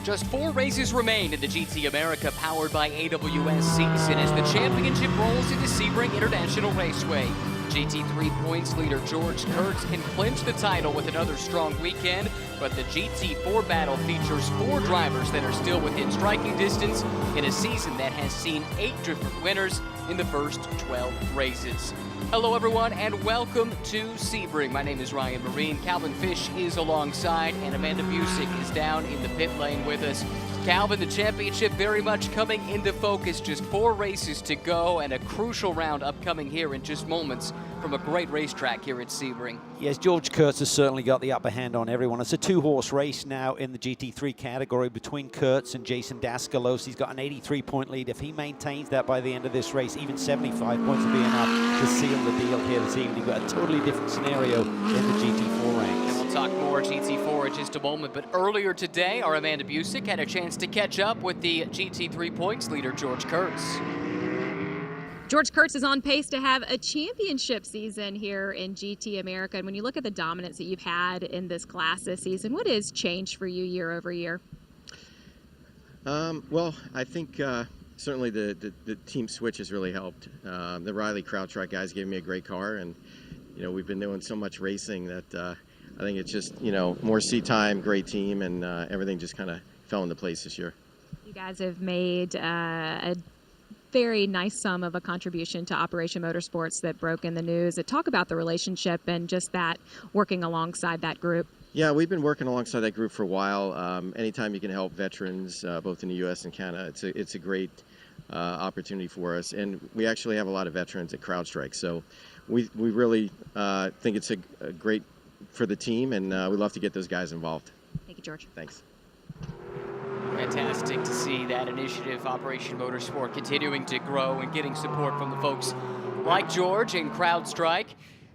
Just 4 races remain in the GT America powered by AWS season as the championship rolls into Sebring International Raceway. GT3 points leader George Kurtz can clinch the title with another strong weekend, but the GT4 battle features 4 drivers that are still within striking distance in a season that has seen 8 different winners in the first 12 races. Hello everyone and welcome to Sebring. My name is Ryan Marine. Calvin Fish is alongside and Amanda Busick is down in the pit lane with us. Calvin, the championship very much coming into focus. Just 4 races to go and a crucial round upcoming here in just moments from a great racetrack here at Sebring. Yes, George Kurtz has certainly got the upper hand on everyone. It's a 2-horse race now in the GT3 category between Kurtz and Jason Daskalos. He's got an 83-point lead. If he maintains that by the end of this race, even 75 points will be enough to seal the deal here this evening. You've got a totally different scenario in the GT4 ranks. And we'll talk more GT4 in just a moment, but earlier today, our Amanda Busick had a chance to catch up with the GT3 points leader, George Kurtz. George Kurtz is on pace to have a championship season here in GT America. And when you look at the dominance that you've had in this class this season, what has changed for you year over year? Well, I think certainly the team switch has really helped. The Riley CrowdStrike guys gave me a great car, and we've been doing so much racing that I think it's just more seat time, great team, and everything just kind of fell into place this year. You guys have made a very nice sum of a contribution to Operation Motorsports that broke in the news. Talk about the relationship and just that working alongside that group. Yeah, we've been working alongside that group for a while. Anytime you can help veterans, both in the U.S. and Canada, it's a great opportunity for us. And we actually have a lot of veterans at CrowdStrike, so we really think it's a great for the team, and we love to get those guys involved. Thank you, George. Thanks. Fantastic to see that initiative, Operation Motorsport, continuing to grow and getting support from the folks like George and CrowdStrike.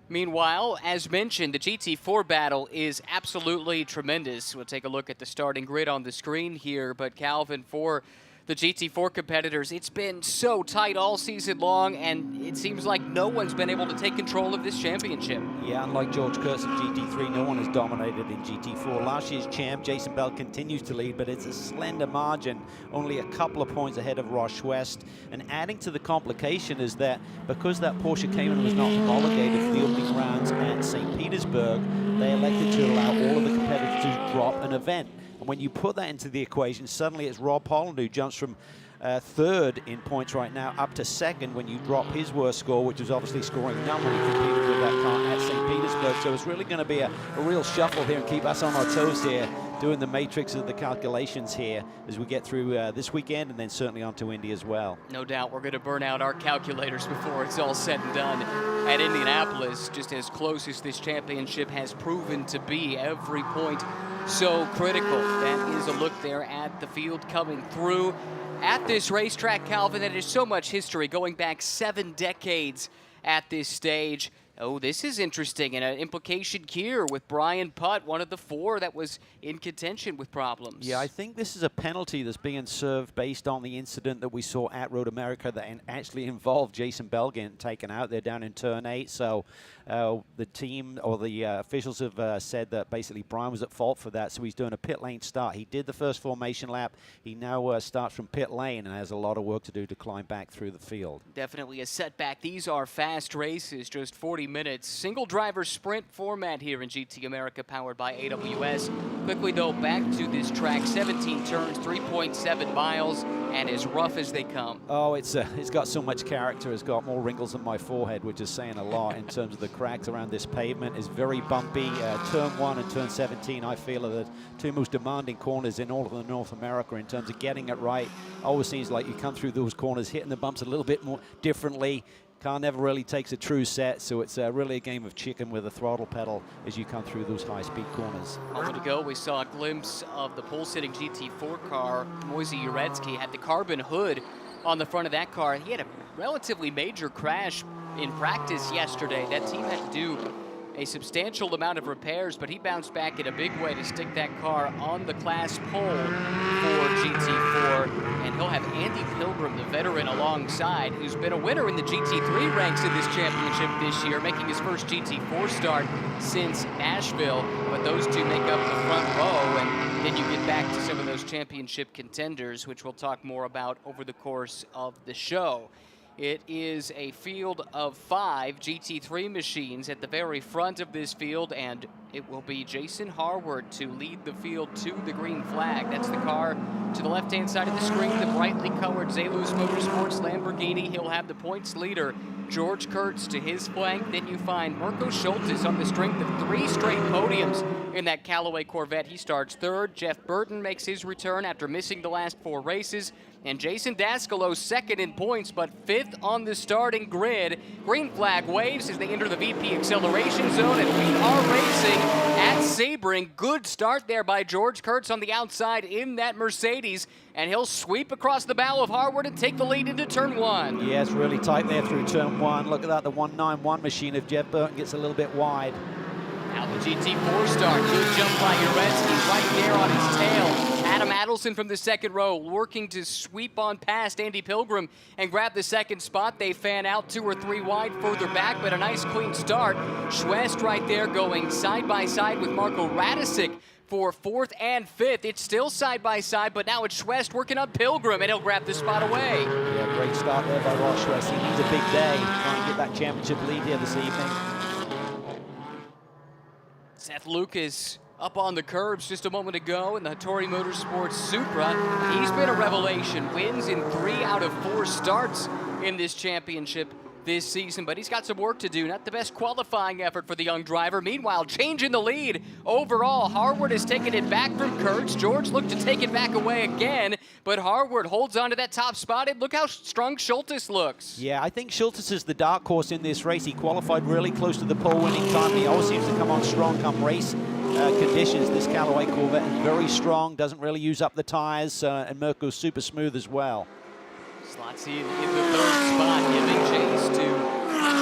Meanwhile, as mentioned, the GT4 battle is absolutely tremendous. We'll take a look at the starting grid on the screen here, but Calvin, for the GT4 competitors, it's been so tight all season long, and it seems like no one's been able to take control of this championship. Yeah, unlike George Kurtz in GT3, no one has dominated in GT4. Last year's champ, Jason Bell, continues to lead, but it's a slender margin, only a couple of points ahead of Roche West. And adding to the complication is that because that Porsche Cayman was not homologated for the opening rounds at St. Petersburg, they elected to allow all of the competitors to drop an event. And when you put that into the equation, suddenly it's Rob Holland who jumps from 3rd in points right now up to 2nd when you drop his worst score, which was obviously scoring none when he competed with that car at St. Petersburg. So it's really going to be a real shuffle here and keep us on our toes here, doing the matrix of the calculations here as we get through this weekend and then certainly onto Indy as well. No doubt we're going to burn out our calculators before it's all said and done at Indianapolis, just as close as this championship has proven to be. Every point so critical. That is a look there at the field coming through at this racetrack, Calvin. That is so much history going back 7 decades at this stage. Oh, this is interesting, and an implication here with Brian Putt, one of the 4 that was in contention with problems. Yeah, I think this is a penalty that's being served based on the incident that we saw at Road America that actually involved Jason Bell getting taken out there down in turn 8. So the team or the officials have said that basically Brian was at fault for that, so he's doing a pit lane start. He did the first formation lap. He now starts from pit lane and has a lot of work to do to climb back through the field. Definitely a setback. These are fast races, just 40 minutes. Single driver sprint format here in GT America powered by AWS. Quickly though, back to this track, 17 turns, 3.7 miles, and as rough as they come. Oh, it's got so much character. It's got more wrinkles on my forehead, which is saying a lot in terms of the cracks around this pavement. It's very bumpy. Turn 1 and turn 17, I feel, are the 2 most demanding corners in all of North America in terms of getting it right. Always seems like you come through those corners hitting the bumps a little bit more differently. Car never really takes a true set, so it's really a game of chicken with a throttle pedal as you come through those high-speed corners. A moment ago, we saw a glimpse of the pole-sitting GT4 car. Moisey Uretsky had the carbon hood on the front of that car. He had a relatively major crash in practice yesterday. That team had to do a substantial amount of repairs, but he bounced back in a big way to stick that car on the class pole for GT4. And he'll have Andy Pilgrim, the veteran, alongside, who's been a winner in the GT3 ranks in this championship this year, making his first GT4 start since Nashville. But those two make up the front row, and Then you get back to some of those championship contenders, which we'll talk more about over the course of the show. It is a field of 5 GT3 machines at the very front of this field, and it will be Jason Harward to lead the field to the green flag. That's the car to the left-hand side of the screen, the brightly colored SRO Motorsports Lamborghini. He'll have the points leader, George Kurtz, to his flank. Then you find Mirko Schultes on the strength of 3 straight podiums in that Callaway Corvette. He starts 3rd. Jeff Burton makes his return after missing the last 4 races. And Jason Dascalo 2nd in points, but 5th on the starting grid. Green flag waves as they enter the VP acceleration zone, and we are racing at Sebring. Good start there by George Kurtz on the outside in that Mercedes, and he'll sweep across the bow of Harward and take the lead into turn 1. Yeah, it's really tight there through turn 1. Look at that, the 191 machine of Jeff Burton gets a little bit wide. Now the GT4 start, good jump by Uretsky right there on his tail. Adam Adelson from the 2nd row working to sweep on past Andy Pilgrim and grab the 2nd spot. They fan out 2 or 3 wide further back, but a nice clean start. Schwest right there going side by side with Marco Radicic for 4th and 5th. It's still side by side, but now it's Schwest working on Pilgrim, and he'll grab the spot away. Yeah, great start there by Ross Schwest. He needs a big day, trying to get that championship lead here this evening. Seth Lucas up on the curbs just a moment ago in the Hattori Motorsports Supra. He's been a revelation. Wins in 3 out of 4 starts in this championship this season, but he's got some work to do. Not the best qualifying effort for the young driver. Meanwhile, changing the lead overall. Harward has taken it back from Kurtz. George looked to take it back away again, but Harward holds on to that top spot, and look how strong Schultes looks. Yeah, I think Schultes is the dark horse in this race. He qualified really close to the pole winning time. He always seems to come on strong come race conditions. This Callaway Corvette is very strong, doesn't really use up the tires, and Mirko's super smooth as well. Slots in the 3rd spot, giving chase to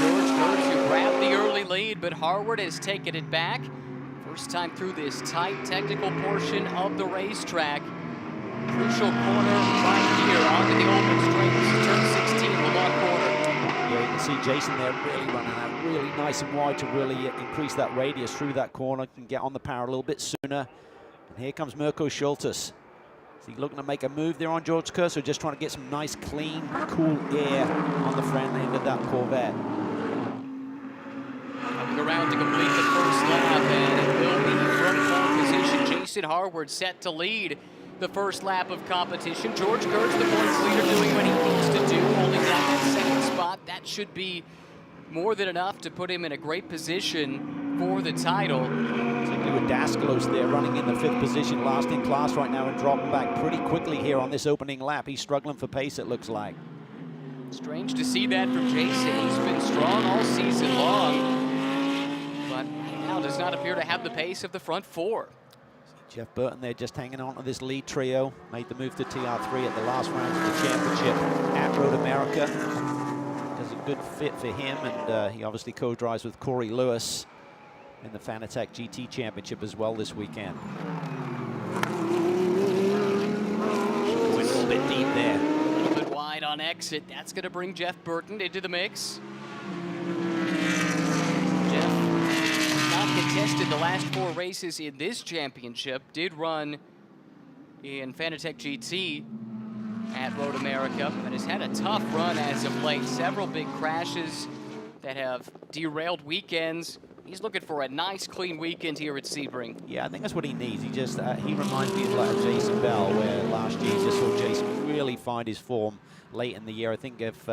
George Kurtz, who grabbed the early lead, but Harward has taken it back. First time through this tight technical portion of the racetrack. Crucial corner right here onto the open straight. This is turn 16, the long corner. Yeah, you can see Jason there really running out really nice and wide to really increase that radius through that corner and get on the power a little bit sooner. And here comes Mirko Schultes. Is he looking to make a move there on George Kurtz, or just trying to get some nice, clean, cool air on the front end of that Corvette? Coming around to complete the first lap, and it will be from pole position. Jason Harward set to lead the first lap of competition. George Kurtz, the points leader, doing what he needs to do, holding down that 2nd spot. That should be more than enough to put him in a great position for the title. Particularly with Dascalos there running in the 5th position, last in class right now, and dropping back pretty quickly here on this opening lap. He's struggling for pace, it looks like. Strange to see that from Jason. He's been strong all season long, but right now does not appear to have the pace of the front 4. Jeff Burton there just hanging on to this lead trio. Made the move to TR3 at the last round of the championship at Road America. Does a good fit for him, and he obviously co-drives with Corey Lewis in the Fanatec GT Championship as well this weekend. A little bit deep there. A little bit wide on exit. That's going to bring Jeff Burton into the mix. Jeff not contested the last 4 races in this championship. Did run in Fanatec GT at Road America, but has had a tough run as of late. Several big crashes that have derailed weekends. He's looking for a nice, clean weekend here at Sebring. Yeah, I think that's what he needs. He just he reminds me of like Jason Bell, where last year you just saw Jason really find his form late in the year. I think if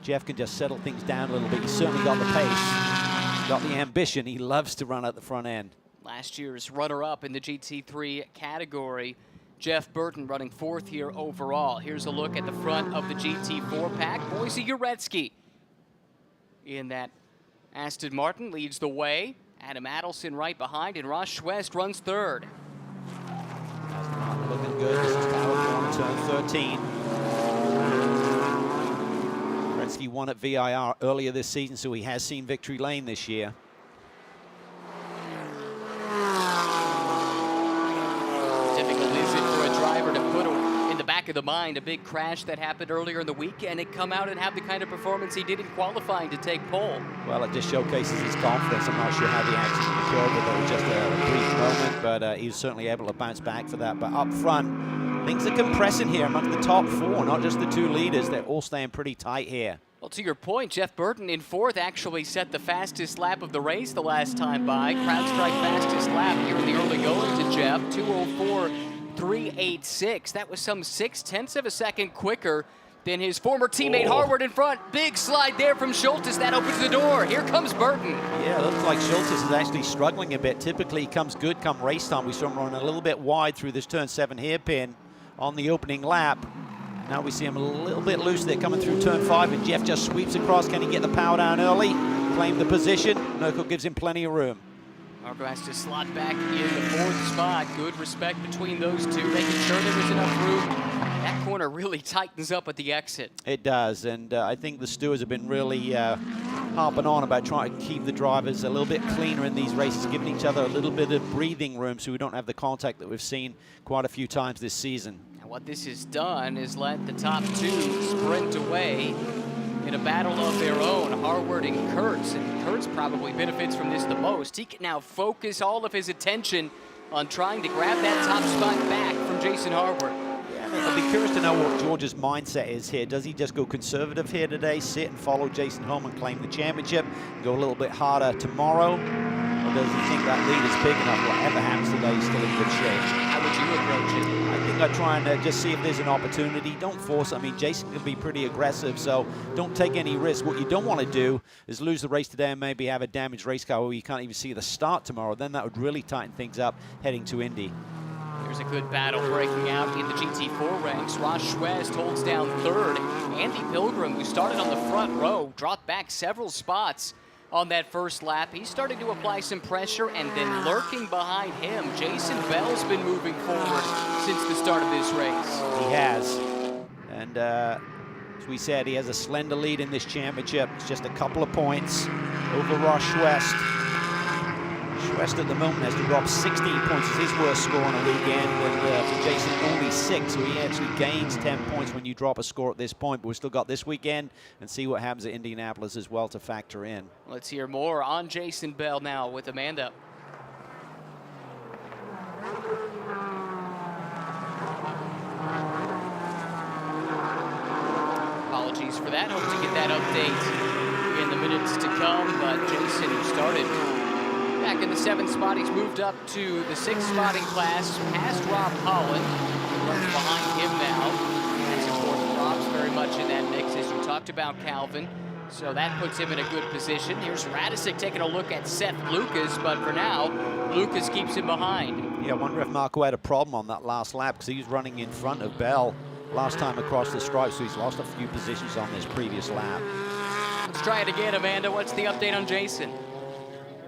Jeff can just settle things down a little bit, he's certainly got the pace, got the ambition. He loves to run at the front end. Last year's runner-up in the GT3 category, Jeff Burton running 4th here overall. Here's a look at the front of the GT4 pack. Boise Uretsky in that Aston Martin leads the way. Adam Adelson right behind, and Ross Schwest runs 3rd. Aston Martin looking good. This is power corner, turn 13. Uretsky won at VIR earlier this season, so he has seen victory lane this year. Difficult is it for a driver to put in the back back of the mind, a big crash that happened earlier in the weekend, and come out and have the kind of performance he did in qualifying to take pole. Well, it just showcases his confidence. I'm not sure how the accident occurred, but it was just a brief moment, but he was certainly able to bounce back for that. But up front, things are compressing here among the top 4, not just the 2 leaders. They're all staying pretty tight here. Well, to your point, Jeff Burton in 4th actually set the fastest lap of the race the last time by. CrowdStrike fastest lap here in the early going to Jeff, 2:04.386. That was some 0.6 of a second quicker than his former teammate Harward in front. Big slide there from Schultes. That opens the door. Here comes Burton. Yeah, it looks like Schultes is actually struggling a bit. Typically, he comes good come race time. We saw him running a little bit wide through this turn 7 hairpin on the opening lap. Now we see him a little bit loose there coming through turn 5, and Jeff just sweeps across. Can he get the power down early? Claim the position. Merkel gives him plenty of room. Marco has to slot back in the 4th spot. Good respect between those two, making sure there was enough room. That corner really tightens up at the exit. It does, and I think the stewards have been really harping on about trying to keep the drivers a little bit cleaner in these races, giving each other a little bit of breathing room so we don't have the contact that we've seen quite a few times this season. And what this has done is let the top 2 sprint away in a battle of their own, Harward and Kurtz. And Kurtz probably benefits from this the most. He can now focus all of his attention on trying to grab that top spot back from Jason Harward. I'll be curious to know what George's mindset is here. Does he just go conservative here today, sit and follow Jason home and claim the championship, go a little bit harder tomorrow? Or does he think that lead is big enough, whatever happens today, he's still in good shape? How would you approach it? I think I'd try and just see if there's an opportunity. Don't force it. I mean, Jason can be pretty aggressive, so don't take any risk. What you don't want to do is lose the race today and maybe have a damaged race car where you can't even see the start tomorrow. Then that would really tighten things up heading to Indy. There's a good battle breaking out in the GT4 ranks. Ross West holds down 3rd. Andy Pilgrim, who started on the front row, dropped back several spots on that first lap. He's starting to apply some pressure, and then lurking behind him, Jason Bell's been moving forward since the start of this race. He has. And as we said, he has a slender lead in this championship. It's just a couple of points over Ross West. West at the moment has to drop 16 points. It's his worst score on a weekend, and for Jason only 6, so he actually gains 10 points when you drop a score at this point. But we've still got this weekend and see what happens at Indianapolis as well to factor in. Let's hear more on Jason Bell now with Amanda. Apologies for that. Hope to get that update in the minutes to come, but Jason, who started back in the 7th spot, he's moved up to the 6th spot in class, past Rob Holland, running behind him now. That's important. Rob's very much in that mix, as you talked about, Calvin. So that puts him in a good position. Here's Radisik taking a look at Seth Lucas, but for now, Lucas keeps him behind. Yeah, I wonder if Marco had a problem on that last lap, because he was running in front of Bell last time across the stripe, so he's lost a few positions on this previous lap. Let's try it again, Amanda. What's the update on Jason?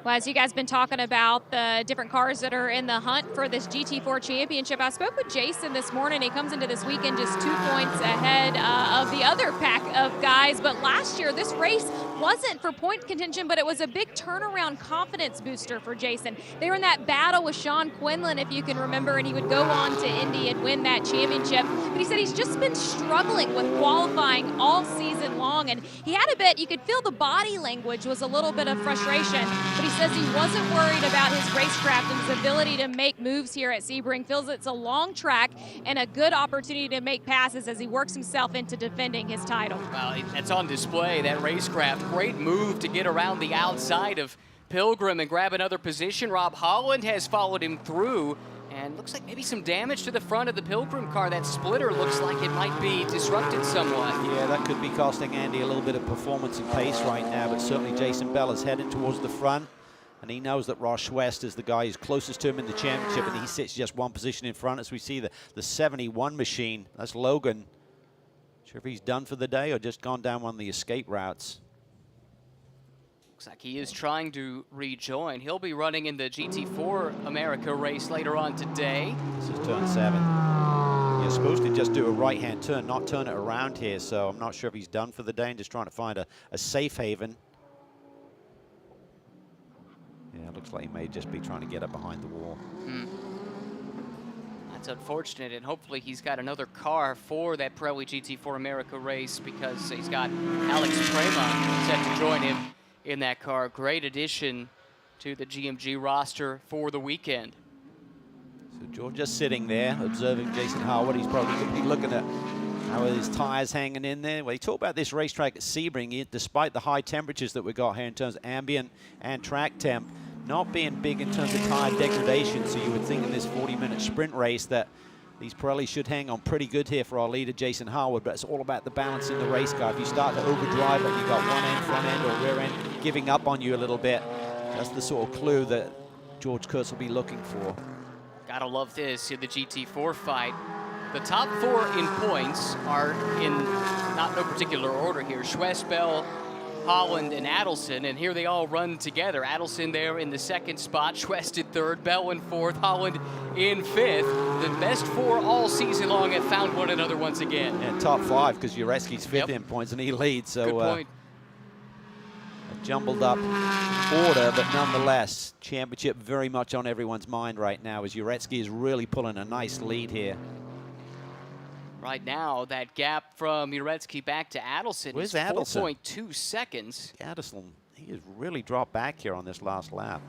Well, as you guys have been talking about the different cars that are in the hunt for this GT4 championship, I spoke with Jason this morning. He comes into this weekend just 2 points ahead of the other pack of guys. But last year, this race wasn't for point contention, but it was a big turnaround confidence booster for Jason. They were in that battle with Sean Quinlan, if you can remember, and he would go on to Indy and win that championship. But he said he's just been struggling with qualifying all season long. And he had a bit, you could feel the body language was a little bit of frustration, but he says he wasn't worried about his racecraft and his ability to make moves here at Sebring. Feels it's a long track and a good opportunity to make passes as he works himself into defending his title. Well, that's on display, that racecraft. Great move to get around the outside of Pilgrim and grab another position. Rob Holland has followed him through, and looks like maybe some damage to the front of the Pilgrim car. That splitter looks like it might be disrupted somewhat. Yeah, that could be costing Andy a little bit of performance and pace right now, but certainly Jason Bell is heading towards the front. And he knows that Ross West is the guy who's closest to him in the championship, and he sits just one position in front as we see the 71 machine. That's Logan. Not sure if he's done for the day or just gone down one of the escape routes. Looks like he is trying to rejoin. He'll be running in the GT4 America race later on today. This is turn 7. You're supposed to just do a right-hand turn, not turn it around here, so I'm not sure if he's done for the day and just trying to find a safe haven. Yeah, it looks like he may just be trying to get up behind the wall. That's unfortunate, and hopefully he's got another car for that Pirelli GT4 America race, because he's got Alex Prema set to join him in that car. Great addition to the GMG roster for the weekend. So George just sitting there observing Jason Harwood. He's probably going to be looking at how are his tires hanging in there. Well, you talk about this racetrack at Sebring, despite the high temperatures that we got here in terms of ambient and track temp, not being big in terms of tire degradation. So you would think in this 40-minute sprint race that these Pirelli should hang on pretty good here for our leader, Jason Harwood, but it's all about the balance in the race car. If you start to overdrive it, you've got one end, front end, or rear end giving up on you a little bit. That's the sort of clue that George Kurtz will be looking for. Gotta love this in the GT4 fight. The top 4 in points are in no particular order here. Schwest, Bell, Holland, and Adelson, and here they all run together. Adelson there in the 2nd spot, Schwest in 3rd, Bell in 4th, Holland in 5th. The best 4 all season long have found one another once again. And top 5, because Ureski's 5th in points and he leads. So, good point. A jumbled up order, but nonetheless, championship very much on everyone's mind right now as Ureski is really pulling a nice lead here. Right now, that gap from Uretsky back to Adelson is 4.2 seconds. Adelson, he has really dropped back here on this last lap.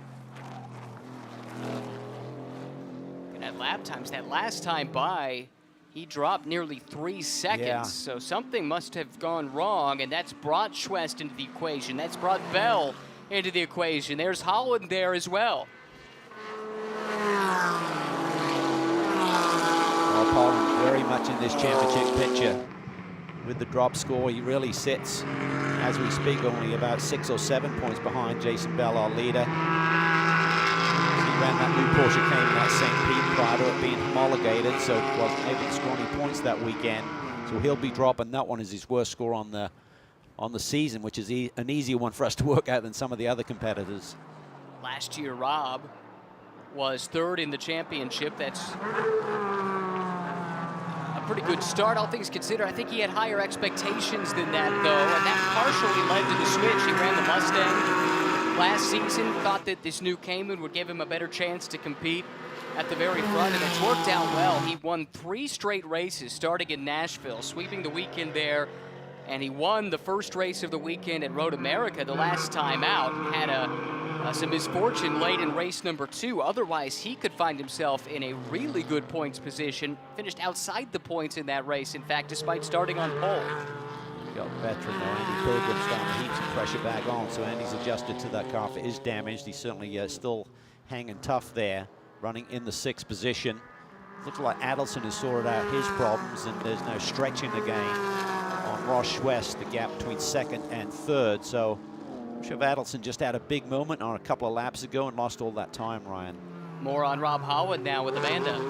And at lap times, that last time by, he dropped nearly 3 seconds. Yeah. So something must have gone wrong, and that's brought Schwest into the equation. That's brought Bell into the equation. There's Holland there as well. Paul very much in this championship picture. With the drop score, he really sits, as we speak, only about 6 or 7 points behind Jason Bell, our leader. He ran that new Porsche Cayman at St. Pete prior to it being homologated, so wasn't able to score any points that weekend. So he'll be dropping that one as his worst score on the season, which is an easier one for us to work out than some of the other competitors. Last year, Rob was 3rd in the championship. That's pretty good start, all things considered. I think he had higher expectations than that, though, and that partially led to the switch. He ran the Mustang last season, thought that this new Cayman would give him a better chance to compete at the very front, and it's worked out well. He won 3 straight races starting in Nashville, sweeping the weekend there, and he won the first race of the weekend at Road America the last time out. Had some misfortune late in race number 2. Otherwise, he could find himself in a really good points position. Finished outside the points in that race, in fact, despite starting on pole. Got veteran though, Andy Pilgrim starting to heap some pressure back on, so Andy's adjusted to that car if it is damaged. He's certainly still hanging tough there, running in the 6th position. Looks like Adelson has sorted out his problems, and there's no stretching again on Ross Schwest, the gap between 2nd and 3rd. So I'm sure Adelson just had a big moment on a couple of laps ago and lost all that time, Ryan. More on Rob Howard now with Amanda.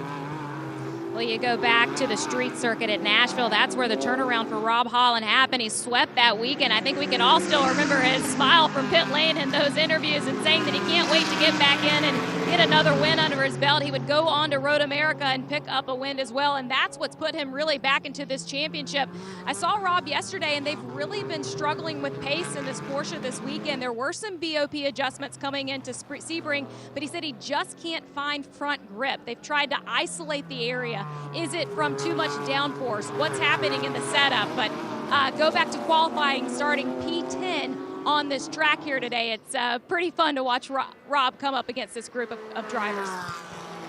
Well, you go back to the street circuit at Nashville. That's where the turnaround for Rob Holland happened. He swept that weekend. I think we can all still remember his smile from pit lane in those interviews and saying that he can't wait to get back in and get another win under his belt. He would go on to Road America and pick up a win as well, and that's what's put him really back into this championship. I saw Rob yesterday, and they've really been struggling with pace in this Porsche this weekend. There were some BOP adjustments coming into Sebring, but he said he just can't find front grip. They've tried to isolate the area. Is it from too much downforce? What's happening in the setup? But go back to qualifying, starting P10 on this track here today. It's pretty fun to watch Rob come up against this group of drivers.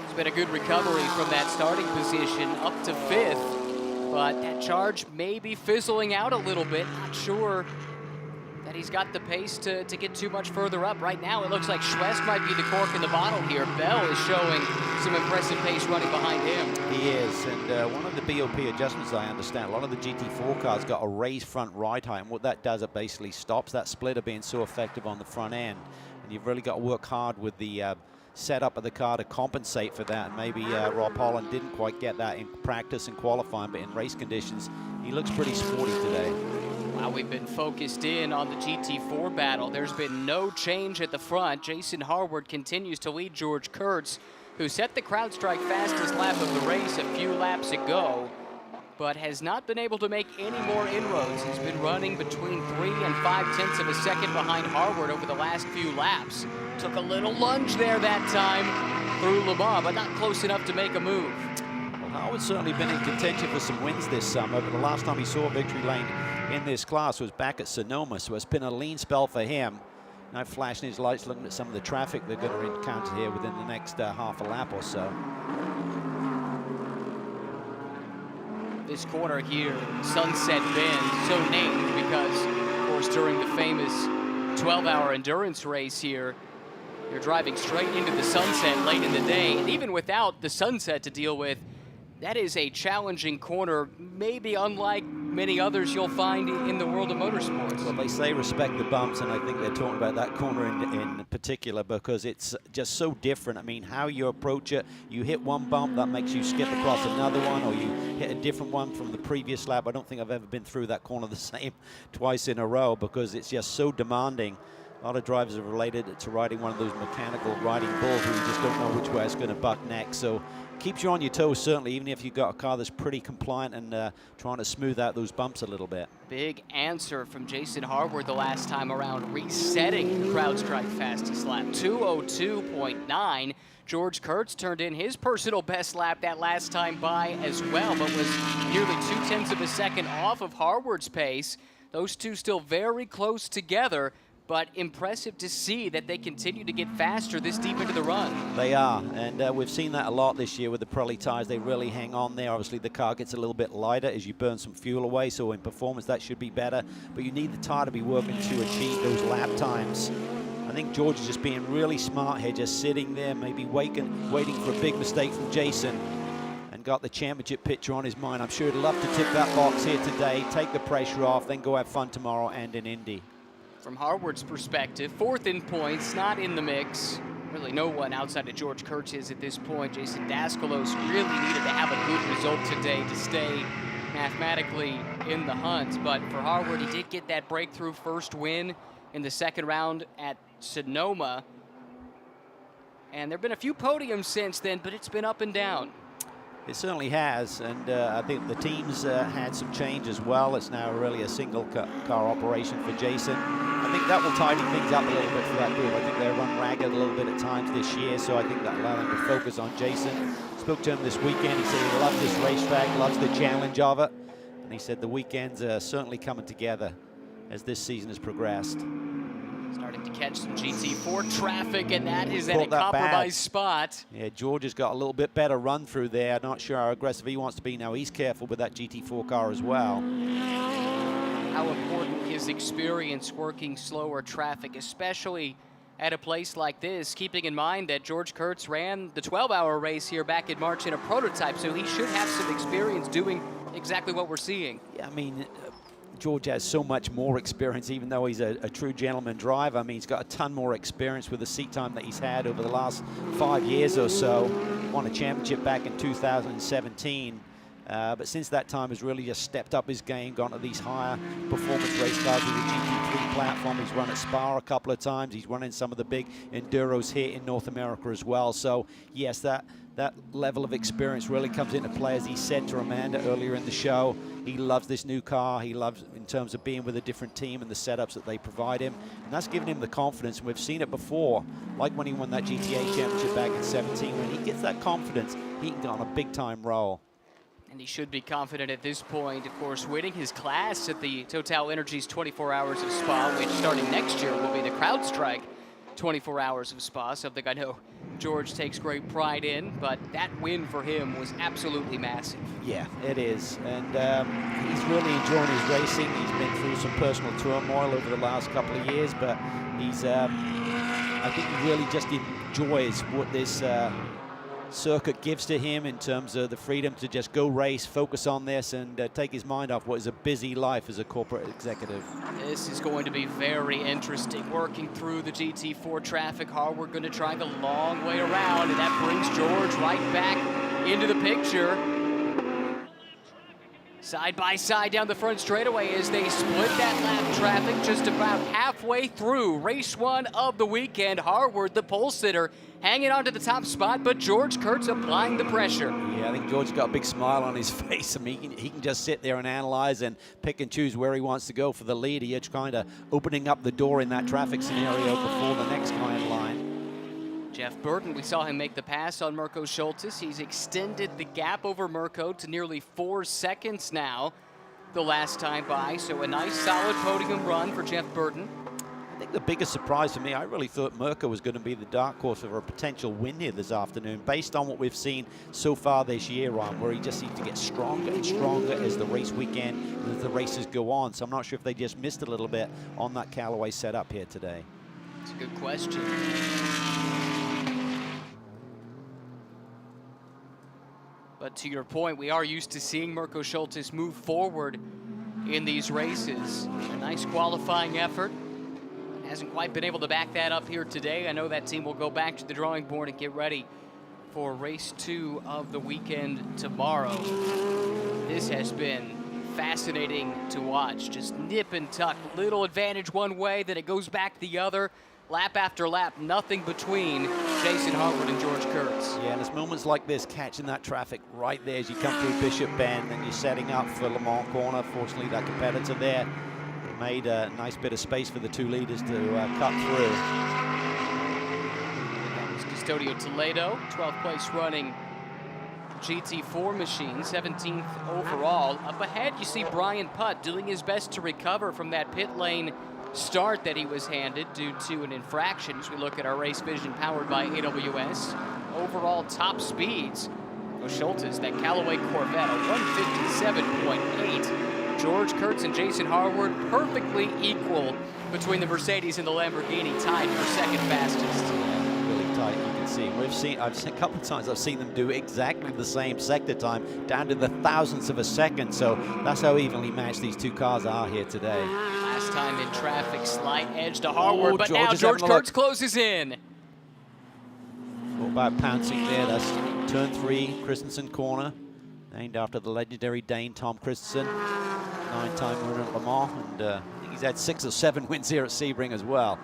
It's been a good recovery from that starting position up to 5th, but that charge may be fizzling out a little bit. Not sure that he's got the pace to get too much further up. Right now, it looks like Schwest might be the cork in the bottle here. Bell is showing some impressive pace running behind him. He is, and one of the BOP adjustments I understand, a lot of the GT4 cars got a raised front ride height, and what that does, it basically stops that splitter being so effective on the front end. And you've really got to work hard with the setup of the car to compensate for that. And maybe Rob Holland didn't quite get that in practice and qualifying, but in race conditions, he looks pretty sporty today. Wow, we've been focused in on the GT4 battle. There's been no change at the front. Jason Harwood continues to lead George Kurtz, who set the CrowdStrike fastest lap of the race a few laps ago, but has not been able to make any more inroads. He's been running between 3 and 5/10 of a second behind Harwood over the last few laps. Took a little lunge there that time through Le Mans, but not close enough to make a move. Howard's certainly been in contention for some wins this summer, but the last time he saw a victory lane in this class was back at Sonoma, so it's been a lean spell for him. Now flashing his lights, looking at some of the traffic they're going to encounter here within the next half a lap or so. This corner here, Sunset Bend, so named because, of course, during the famous 12-hour endurance race here, you're driving straight into the sunset late in the day, and even without the sunset to deal with, that is a challenging corner, maybe unlike many others you'll find in the world of motorsports. Well, they say respect the bumps, and I think they're talking about that corner in particular because it's just so different. I mean, how you approach it, you hit one bump, that makes you skip across another one, or you hit a different one from the previous lap. I don't think I've ever been through that corner the same twice in a row because it's just so demanding. A lot of drivers have related to riding one of those mechanical riding bulls where you just don't know which way it's going to buck next. So keeps you on your toes, certainly, even if you've got a car that's pretty compliant and trying to smooth out those bumps a little bit. Big answer from Jason Harwood the last time around, resetting the CrowdStrike fastest lap, 2:02.9. George Kurtz turned in his personal best lap that last time by as well, but was nearly 0.2 of a second off of Harwood's pace. Those two still very close together, but impressive to see that they continue to get faster this deep into the run. They are, and we've seen that a lot this year with the Pirelli tires. They really hang on there. Obviously, the car gets a little bit lighter as you burn some fuel away, so in performance that should be better, but you need the tire to be working to achieve those lap times. I think George is just being really smart here, just sitting there, maybe waiting for a big mistake from Jason, and got the championship picture on his mind. I'm sure he'd love to tick that box here today, take the pressure off, then go have fun tomorrow and in Indy. From Harwood's perspective, fourth in points, not in the mix. Really no one outside of George Kurtz is at this point. Jason Daskelos really needed to have a good result today to stay mathematically in the hunt. But for Harwood, he did get that breakthrough first win in the second round at Sonoma. And there have been a few podiums since then, but it's been up and down. It certainly has, and I think the team's had some change as well. It's now really a single car operation for Jason. I think that will tidy things up a little bit for that group. I think they run ragged a little bit at times this year, so I think that allows them to focus on Jason. Spoke to him this weekend. He said he loves this racetrack, loves the challenge of it, and he said the weekends are certainly coming together as this season has progressed. Starting to catch some GT4 traffic, and that is at a compromised spot. Yeah, George has got a little bit better run through there. Not sure how aggressive he wants to be now. He's careful with that GT4 car as well. How important is experience working slower traffic, especially at a place like this, keeping in mind that George Kurtz ran the 12-hour race here back in March in a prototype, so he should have some experience doing exactly what we're seeing. Yeah, I mean, George has so much more experience, even though he's a true gentleman driver. I mean, he's got a ton more experience with the seat time that he's had over the last 5 years or so. Won a championship back in 2017. But since that time has really just stepped up his game, gone to these higher performance race cars with the GT3 platform. He's run at Spa a couple of times. He's run in some of the big enduros here in North America as well. So yes, that level of experience really comes into play. As he said to Amanda earlier in the show, he loves this new car. He loves in terms of being with a different team and the setups that they provide him. And that's given him the confidence. And we've seen it before, like when he won that GTA championship back in 17. When he gets that confidence, he can go on a big time roll. And he should be confident at this point, of course, winning his class at the Total Energies 24 Hours of Spa, which starting next year will be the CrowdStrike 24 Hours of Spa, something I know George takes great pride in, but that win for him was absolutely massive. Yeah, it is, and he's really enjoying his racing. He's been through some personal turmoil over the last couple of years, but he's, I think he really just enjoys what this circuit gives to him in terms of the freedom to just go race, focus on this, and take his mind off what is a busy life as a corporate executive. This is going to be very interesting. Working through the GT4 traffic, Harwood going to drive a long way around, and that brings George right back into the picture. Side by side down the front straightaway as they split that lap traffic just about halfway through race one of the weekend. Harwood, the pole sitter, hanging on to the top spot, but George Kurtz applying the pressure. Yeah, I think George's got a big smile on his face. I mean, he can just sit there and analyze and pick and choose where he wants to go for the lead. He's kind of opening up the door in that traffic scenario before the next guy in line. Jeff Burton, we saw him make the pass on Mirko Schultes. He's extended the gap over Mirko to nearly 4 seconds now the last time by. So a nice solid podium run for Jeff Burton. I think the biggest surprise for me, I really thought Mirko was going to be the dark horse for a potential win here this afternoon, based on what we've seen so far this year, Ron, where he just seems to get stronger and stronger as the race weekend, as the races go on. So I'm not sure if they just missed a little bit on that Callaway setup here today. That's a good question. But to your point, we are used to seeing Mirko Schultes move forward in these races. A nice qualifying effort. Hasn't quite been able to back that up here today. I know that team will go back to the drawing board and get ready for race 2 of the weekend tomorrow. This has been fascinating to watch. Just nip and tuck. Little advantage one way, then it goes back the other. Lap after lap, nothing between Jason Harwood and George Kurtz. Yeah, and it's moments like this, catching that traffic right there as you come through Bishop Bend and you're setting up for Le Mans Corner. Fortunately, that competitor there made a nice bit of space for the 2 leaders to cut through. That was Custodio Toledo, 12th place running GT4 machine, 17th overall. Up ahead, you see Brian Putt doing his best to recover from that pit lane start that he was handed due to an infraction. As we look at our race vision powered by AWS, overall top speeds. Schultes, that Callaway Corvette, a 157.8. George Kurtz and Jason Harwood perfectly equal between the Mercedes and the Lamborghini, tied for second fastest. Yeah, really tight, you can see. I've seen a couple of times I've seen them do exactly the same sector time, down to the thousandths of a second. So that's how evenly matched these 2 cars are here today. Last time in traffic, slight edge to Harwood, but George now is George having a Kurtz closes in. All about pouncing there. That's turn 3, Christensen corner, named after the legendary Dane Tom Christensen, 9-time winner at Le Mans, and I think he's had 6 or 7 wins here at Sebring as well.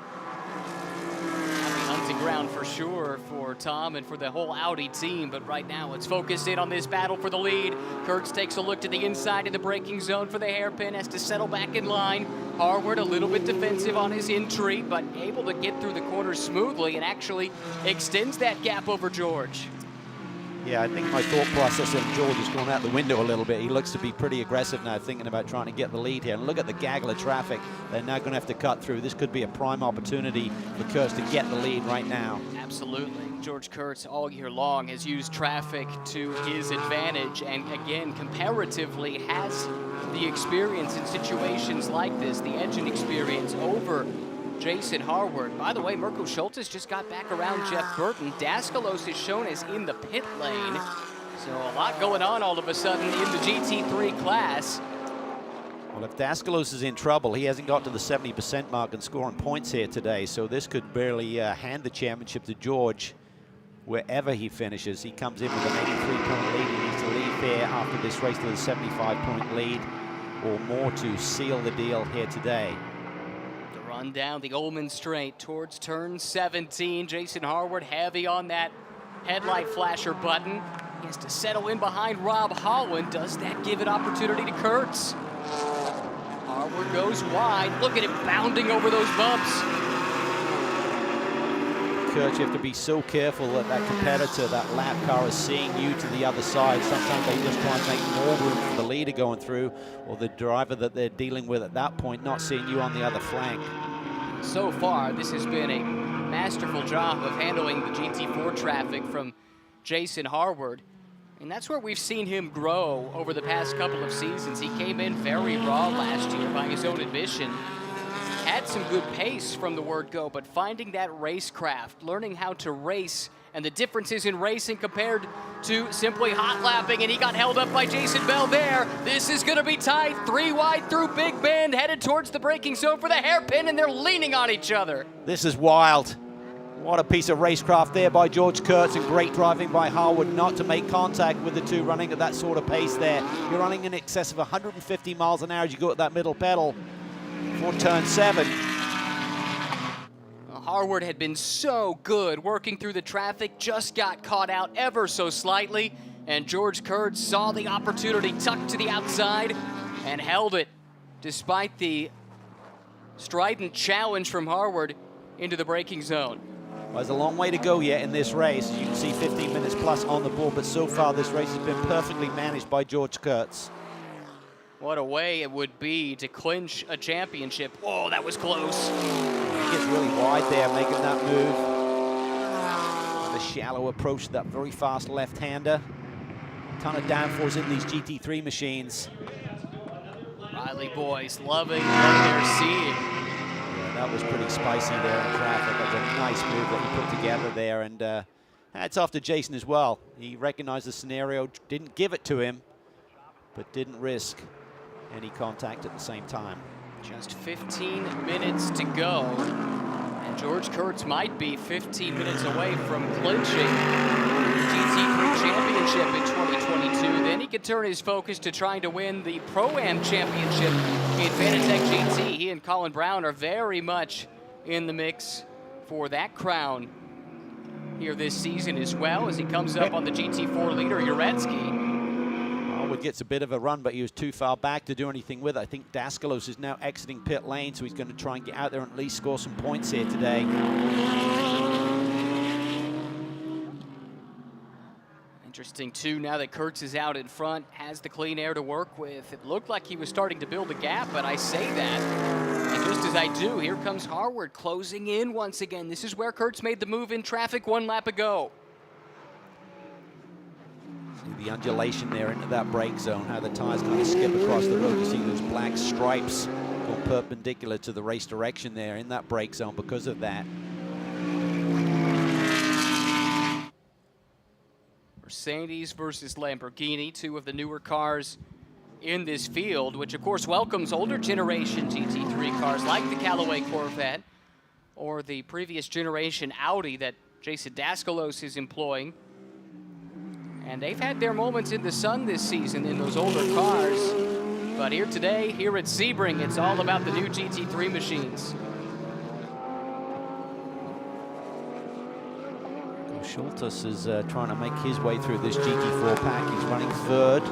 Hunting ground for sure for Tom and for the whole Audi team, but right now let's focus in on this battle for the lead. Kurtz takes a look to the inside of the braking zone for the hairpin, has to settle back in line. Harwood a little bit defensive on his entry, but able to get through the corners smoothly and actually extends that gap over George. Yeah, I think my thought process of George has gone out the window a little bit. He looks to be pretty aggressive now, thinking about trying to get the lead here. And look at the gaggle of traffic they're now going to have to cut through. This could be a prime opportunity for Kurtz to get the lead right now. Absolutely. George Kurtz all year long has used traffic to his advantage, and again, comparatively has the experience in situations like this, the engine experience over Jason Harwood. By the way, Mirko Schultes just got back around Jeff Burton. Daskalos is shown as in the pit lane. So a lot going on all of a sudden in the GT3 class. Well, if Daskalos is in trouble, he hasn't got to the 70% mark and scoring points here today. So this could barely hand the championship to George wherever he finishes. He comes in with an 83-point lead. He needs to lead there after this race to the 75-point lead or more to seal the deal here today. Run down the Ullman straight towards turn 17. Jason Harwood heavy on that headlight flasher button. He has to settle in behind Rob Holland. Does that give an opportunity to Kurtz? Harwood goes wide. Look at him bounding over those bumps. Kurtz, you have to be so careful that that competitor, that lap car, is seeing you to the other side. Sometimes they just try and make more room for the leader going through, or the driver that they're dealing with at that point not seeing you on the other flank. So far, this has been a masterful job of handling the GT4 traffic from Jason Harwood. And that's where we've seen him grow over the past couple of seasons. He came in very raw last year by his own admission. Had some good pace from the word go, but finding that racecraft, learning how to race, and the differences in racing compared to simply hot lapping, and he got held up by Jason Bell there. This is going to be tight, 3 wide through Big Bend, headed towards the braking zone for the hairpin, and they're leaning on each other. This is wild. What a piece of racecraft there by George Kurtz, and great driving by Harwood not to make contact with the 2 running at that sort of pace there. You're running in excess of 150 miles an hour as you go at that middle pedal for turn 7. Harwood had been so good working through the traffic, just got caught out ever so slightly, and George Kurtz saw the opportunity, tucked to the outside, and held it, despite the strident challenge from Harwood into the braking zone. Well, there's a long way to go yet in this race. As you can see, 15 minutes plus on the board, but so far this race has been perfectly managed by George Kurtz. What a way it would be to clinch a championship. Whoa, that was close. He gets really wide there, making that move. The shallow approach to that very fast left-hander. Ton of downforce in these GT3 machines. Riley boys loving what they're seeing. Yeah, that was pretty spicy there in traffic. That was a nice move that he put together there, and hats off to Jason as well. He recognized the scenario, didn't give it to him, but didn't risk any contact at the same time. Just 15 minutes to go, and George Kurtz might be 15 minutes away from clinching the GT3 championship in 2022. Then he could turn his focus to trying to win the Pro-Am championship in Fanatec GT. He and Colin Brown are very much in the mix for that crown here this season as well, as he comes up on the GT4 leader, Uretsky. Wood gets a bit of a run, but he was too far back to do anything with it. I think Daskalos is now exiting pit lane, so he's going to try and get out there and at least score some points here today. Interesting, too, now that Kurtz is out in front, has the clean air to work with. It looked like he was starting to build a gap, but I say that, and just as I do, here comes Harward closing in once again. This is where Kurtz made the move in traffic 1 lap ago. The undulation there into that brake zone, how the tires kind of skip across the road. You see those black stripes go perpendicular to the race direction there in that brake zone because of that. Mercedes versus Lamborghini, two of the newer cars in this field, which of course welcomes older generation GT3 cars like the Callaway Corvette or the previous generation Audi that Jason Daskalos is employing. And they've had their moments in the sun this season in those older cars. But here today, here at Sebring, it's all about the new GT3 machines. Schultes is trying to make his way through this GT4 pack. He's running third.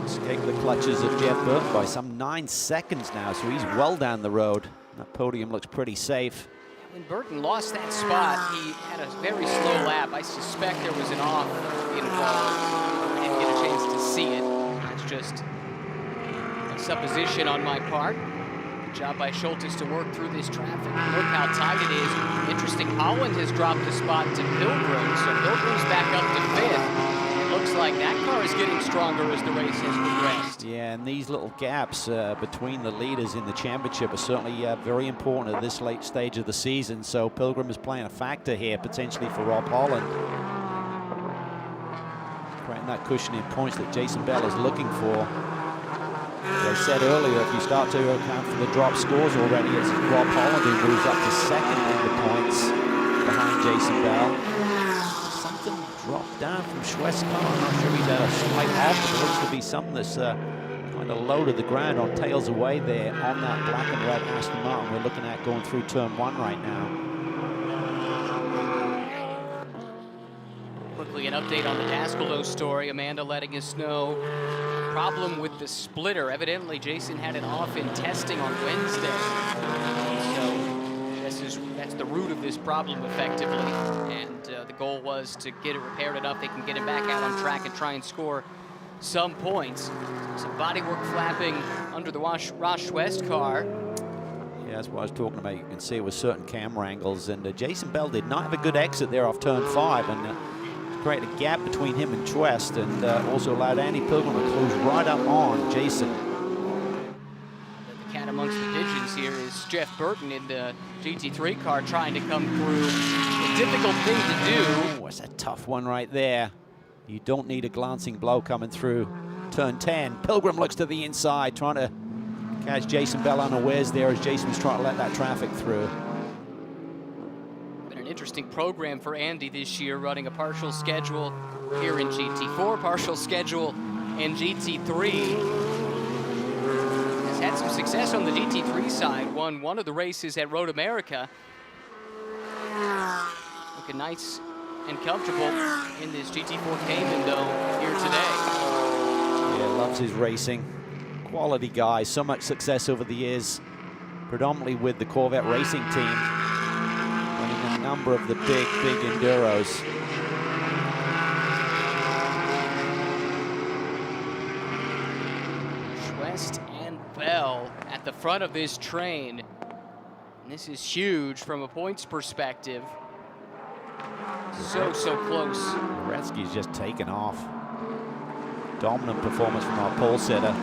Escaped the clutches of Jeff Burton by some 9 seconds now, so he's well down the road. That podium looks pretty safe. When Burton lost that spot, he had a very slow lap. I suspect there was an off involved. I didn't get a chance to see it. That's just a supposition on my part. Good job by Schultes to work through this traffic. Look how tight it is. Interesting, Holland has dropped a spot to Pilgrim, so Pilgrim's back up to 5th. Looks like that car is getting stronger as the race has progressed. Yeah, and these little gaps between the leaders in the championship are certainly very important at this late stage of the season. So Pilgrim is playing a factor here, potentially for Rob Holland. Creating that cushion in points that Jason Bell is looking for. As I said earlier, if you start to account for the drop scores already, it's Rob Holland who moves up to 2nd in the points behind Jason Bell. Dropped down from Schwest's car. I'm not sure he's had a slight off, but it looks to be something that's kind of low to the ground on tails away there on that black and red Aston Martin we're looking at going through turn 1 right now. Quickly, an update on the Daskalos story. Amanda letting us know problem with the splitter. Evidently, Jason had it off in testing on Wednesday. So that's the root of this problem effectively. And the goal was to get it repaired enough they can get it back out on track and try and score some points. Some bodywork flapping under the Ross Schwest car. Yeah, that's what I was talking about. You can see it with certain camera angles. And Jason Bell did not have a good exit there off turn 5. And created a gap between him and Schwest, and also allowed Andy Pilgrim to close right up on Jason. The cat amongst the pigeons here is Jeff Burton in the GT3 car trying to come through. A difficult thing to do. Oh, it's a tough one right there. You don't need a glancing blow coming through turn 10. Pilgrim looks to the inside, trying to catch Jason Bell unawares there as Jason was trying to let that traffic through. Been an interesting program for Andy this year, running a partial schedule here in GT4, partial schedule in GT3. Has had some success on the GT3 side, won one of the races at Road America. Looking nice and comfortable in this GT4 Cayman, though, here today. Yeah, loves his racing. Quality guy, so much success over the years, predominantly with the Corvette racing team. Running a number of the big enduros. West and Bell at the front of this train. And this is huge from a points perspective. So close. Gretzky's just taken off. Dominant performance from our pole setter.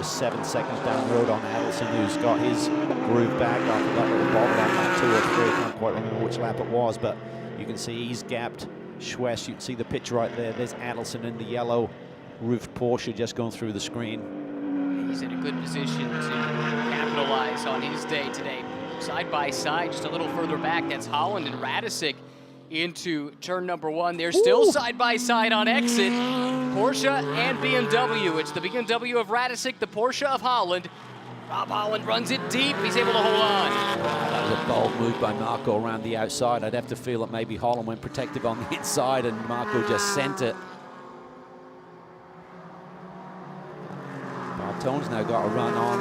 7 seconds down the road on Adelson, who's got his groove back after that little bobble on that 2 or 3. I can't quite remember which lap it was, but you can see he's gapped Schwest. You can see the picture right there. There's Adelson in the yellow roofed Porsche just going through the screen. He's in a good position to capitalize on his day today. Side by side, just a little further back, that's Holland and Radisik into turn number 1. They're still side by side on exit. Porsche and BMW. It's the BMW of Radisik, the Porsche of Holland. Rob Holland runs it deep. He's able to hold on. That was a bold move by Marco around the outside. I'd have to feel that maybe Holland went protective on the inside and Marco just sent it. Bartone's now got a run on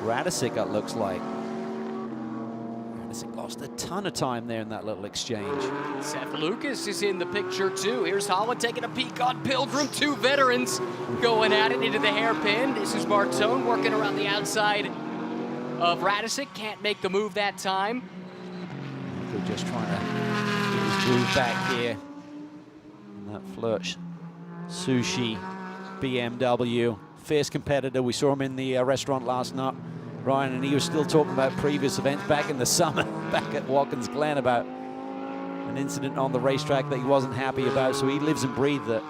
Radisik, it looks like. Radisik lost a ton of time there in that little exchange. Seth Lucas is in the picture too. Here's Holland taking a peek on Pilgrim. 2 veterans going at it into the hairpin. This is Bartone working around the outside of Radisik. Can't make the move that time. Marco just trying to get his groove back here. And that Flirch Sushi BMW. Fierce competitor. We saw him in the restaurant last night, Ryan, and he was still talking about previous events back in the summer, back at Watkins Glen, about an incident on the racetrack that he wasn't happy about, so he lives and breathes it.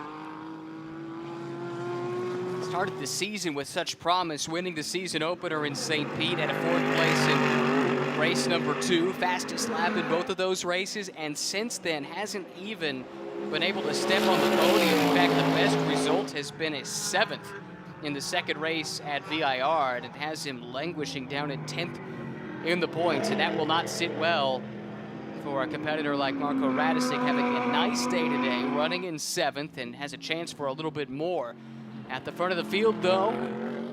Started the season with such promise, winning the season opener in St. Pete at a 4th place in race number 2, fastest lap in both of those races, and since then hasn't even been able to step on the podium. In fact, the best result has been a 7th in the 2nd race at VIR, and it has him languishing down at 10th in the points, and that will not sit well for a competitor like Marco Radisik, having a nice day today, running in 7th, and has a chance for a little bit more. At the front of the field, though,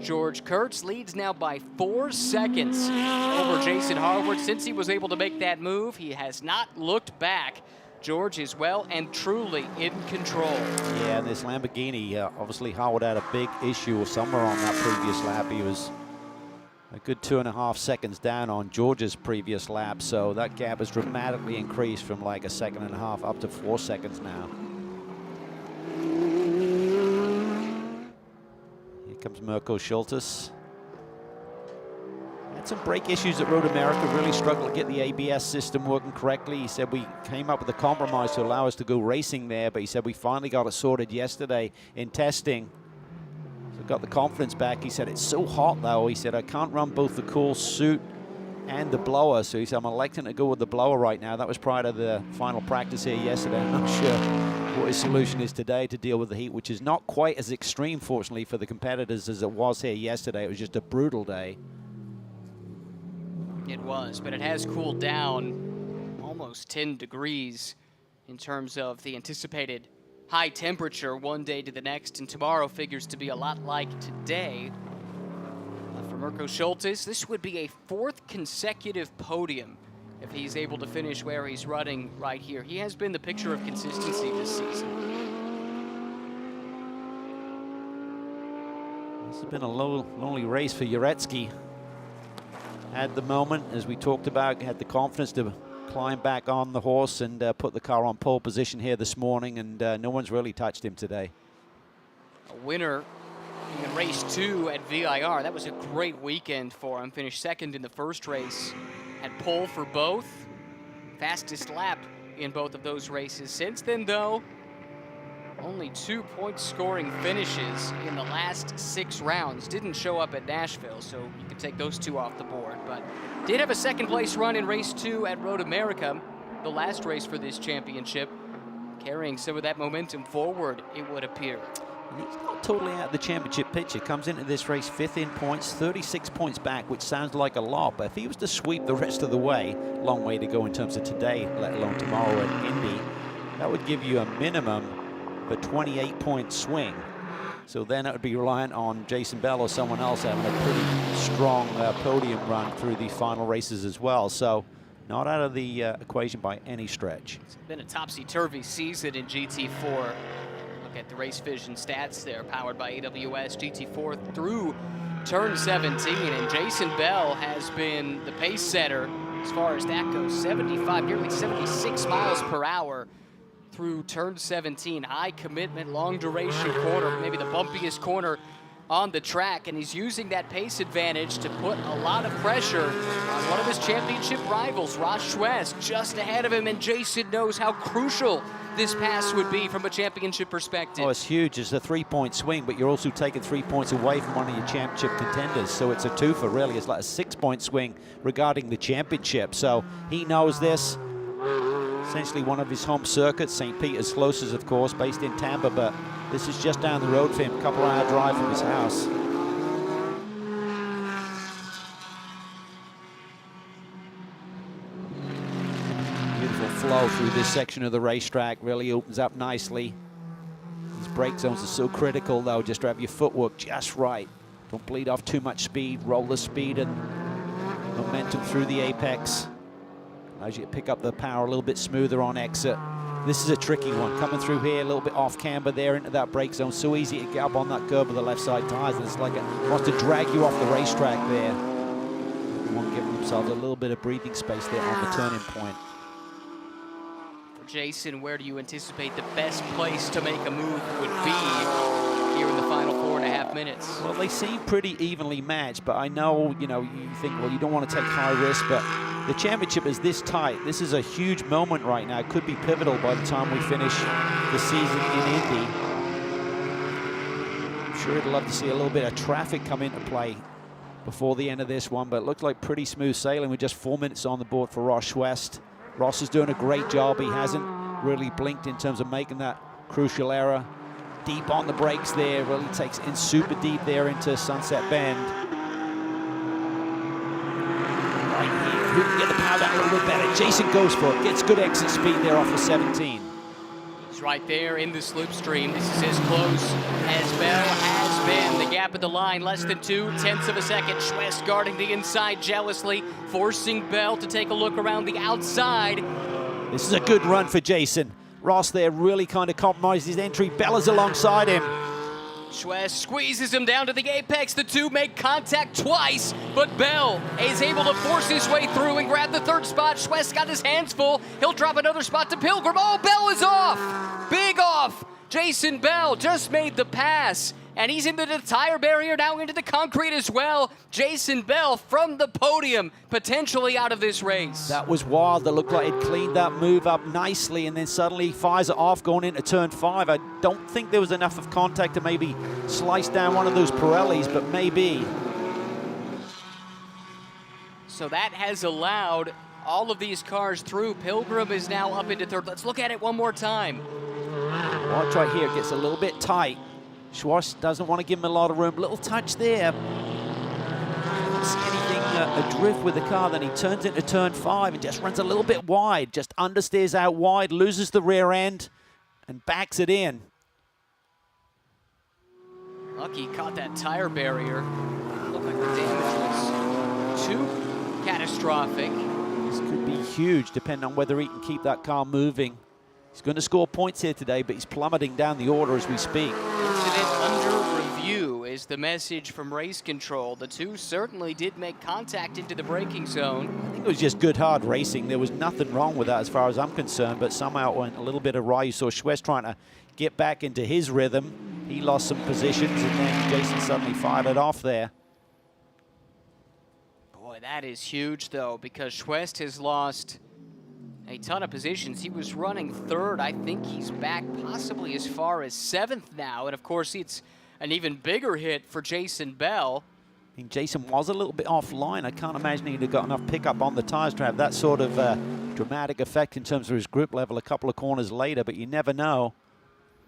George Kurtz leads now by 4 seconds over Jason Harwood. Since he was able to make that move, he has not looked back. George is well and truly in control. Yeah, and this Lamborghini, obviously Howard had a big issue somewhere on that previous lap. He was a good 2.5 seconds down on George's previous lap, so that gap has dramatically increased from like 1.5 seconds up to 4 seconds now. Here comes Mirko Schultes. Had some brake issues at Road America, really struggled to get the ABS system working correctly. He said we came up with a compromise to allow us to go racing there, but he said we finally got it sorted yesterday in testing. So got the confidence back. He said it's so hot though. He said I can't run both the cool suit and the blower, so he said I'm electing to go with the blower right now. That was prior to the final practice here yesterday. I'm not sure what his solution is today to deal with the heat, which is not quite as extreme, fortunately, for the competitors as it was here yesterday. It was just a brutal day. It was, but it has cooled down almost 10 degrees in terms of the anticipated high temperature one day to the next, and tomorrow figures to be a lot like today. For Mirko Schultes, this would be a 4th consecutive podium if he's able to finish where he's running right here. He has been the picture of consistency this season. This has been a lonely race for Uretsky. Had the moment, as we talked about, had the confidence to climb back on the horse and put the car on pole position here this morning, and no one's really touched him today. A winner in race 2 at VIR. That was a great weekend for him. Finished 2nd in the first race. Had pole for both. Fastest lap in both of those races. Since then, though, only 2 point scoring finishes in the last 6 rounds. Didn't show up at Nashville, so you can take those 2 off the board. But did have a 2nd place run in race 2 at Road America, the last race for this championship, carrying some of that momentum forward, it would appear. And he's not totally out of the championship picture. Comes into this race 5th in points, 36 points back, which sounds like a lot, but if he was to sweep the rest of the way, long way to go in terms of today, let alone tomorrow at Indy, that would give you a minimum a 28-point swing. So then it would be reliant on Jason Bell or someone else having a pretty strong podium run through the final races as well. So not out of the equation by any stretch. It's been a topsy-turvy season in GT4. Look at the Race Vision stats there, powered by AWS. GT4 through turn 17, and Jason Bell has been the pace setter as far as that goes. 75, nearly 76 miles per hour through turn 17. High commitment, long duration corner, maybe the bumpiest corner on the track, and he's using that pace advantage to put a lot of pressure on one of his championship rivals, Ross Schwest, just ahead of him, and Jason knows how crucial this pass would be from a championship perspective. Oh, it's huge. It's a 3-point swing, but you're also taking 3 points away from one of your championship contenders, so it's a twofer, really. It's like a 6-point swing regarding the championship, so he knows this. Essentially one of his home circuits, St. Peter's Closes, of course, based in Tampa, but this is just down the road for him, a couple-hour drive from his house. Beautiful flow through this section of the racetrack, really opens up nicely. These brake zones are so critical, though, just to have your footwork just right. Don't bleed off too much speed, roll the speed and momentum through the apex. Allows you to pick up the power a little bit smoother on exit. This is a tricky one, coming through here, a little bit off camber there into that brake zone. So easy to get up on that curb with the left side tires. And it's like it wants to drag you off the racetrack there. Everyone giving themselves a little bit of breathing space there on the turning point. For Jason, where do you anticipate the best place to make a move would be here in the final 4.5 minutes? Well, they seem pretty evenly matched, but I know, you think, well, you don't want to take high risk, but the championship is this tight. This is a huge moment right now. It could be pivotal by the time we finish the season in Indy. I'm sure I'd love to see a little bit of traffic come into play before the end of this one, but it looks like pretty smooth sailing with just 4 minutes on the board for Ross Schwest. Ross is doing a great job. He hasn't really blinked in terms of making that crucial error. Deep on the brakes there, really takes in super deep there into Sunset Bend. Who can get the power down a little bit better? Jason goes for it, gets good exit speed there off of 17. He's right there in the slipstream. This is as close as Bell has been. The gap at the line, less than 0.2 of a second. Schwest guarding the inside jealously, forcing Bell to take a look around the outside. This is a good run for Jason. Ross there really kind of compromised his entry. Bell is alongside him. Schwest squeezes him down to the apex. The two make contact twice, but Bell is able to force his way through and grab the third spot. Schwest got his hands full. He'll drop another spot to Pilgrim. Oh, Bell is off! Big off! Jason Bell just made the pass, and he's into the tire barrier, now into the concrete as well. Jason Bell from the podium, potentially out of this race. That was wild. That looked like it cleaned that move up nicely, and then suddenly fires it off going into turn 5. I don't think there was enough of contact to maybe slice down one of those Pirellis, but maybe. So that has allowed all of these cars through. Pilgrim is now up into third. Let's look at it one more time. Watch right here, it gets a little bit tight. Schwest doesn't want to give him a lot of room. Little touch there. Don't see anything adrift with the car. Then he turns into turn 5 and just runs a little bit wide. Just understeers out wide, loses the rear end, and backs it in. Lucky caught that tire barrier. Looked like the damage was too catastrophic. This could be huge, depending on whether he can keep that car moving. He's going to score points here today, but he's plummeting down the order as we speak. Incident under review is the message from race control. The two certainly did make contact into the braking zone. I think it was just good, hard racing. There was nothing wrong with that as far as I'm concerned, but somehow it went a little bit awry. You saw Schwest trying to get back into his rhythm. He lost some positions, and then Jason suddenly fired it off there. Boy, that is huge, though, because Schwest has lost a ton of positions. He was running third. I think he's back possibly as far as 7th now. And, of course, it's an even bigger hit for Jason Bell. I mean, Jason was a little bit offline. I can't imagine he'd have got enough pickup on the tires to have that sort of dramatic effect in terms of his grip level a couple of corners later, but you never know.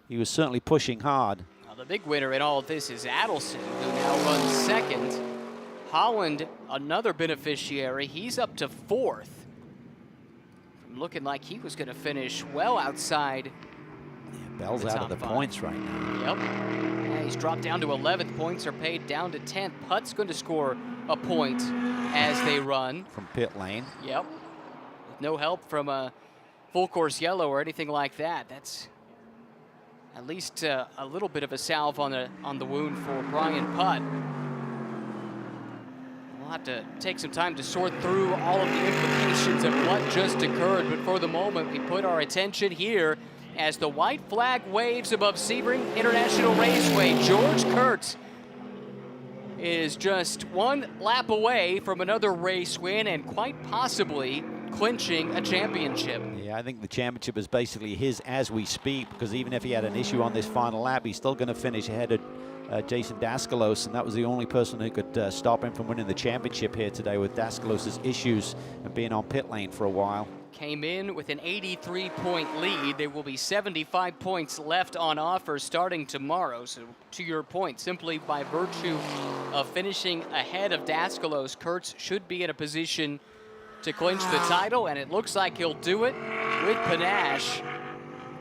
He was certainly pushing hard. Now, the big winner in all of this is Adelson, who now runs second. Holland, another beneficiary. He's up to 4th. Looking like he was going to finish well outside. Yeah, Bell's out of the points right now. Yep. Yeah, he's dropped down to 11th. Points are paid down to 10th. Putt's going to score a point as they run. From pit lane. Yep. with no help from a full course yellow or anything like that. That's at least a little bit of a salve on the wound for Brian Putt. We'll have to take some time to sort through all of the implications of what just occurred, but for the moment, we put our attention here as the white flag waves above Sebring International Raceway. George Kurtz is just one lap away from another race win and quite possibly clinching a championship. Yeah, I think the championship is basically his as we speak, because even if he had an issue on this final lap, he's still going to finish ahead of Jason Daskalos, and that was the only person who could stop him from winning the championship here today, with Daskalos' issues and being on pit lane for a while. Came in with an 83-point lead. There will be 75 points left on offer starting tomorrow. So to your point, simply by virtue of finishing ahead of Daskalos, Kurtz should be in a position to clinch the title, and it looks like he'll do it with panache.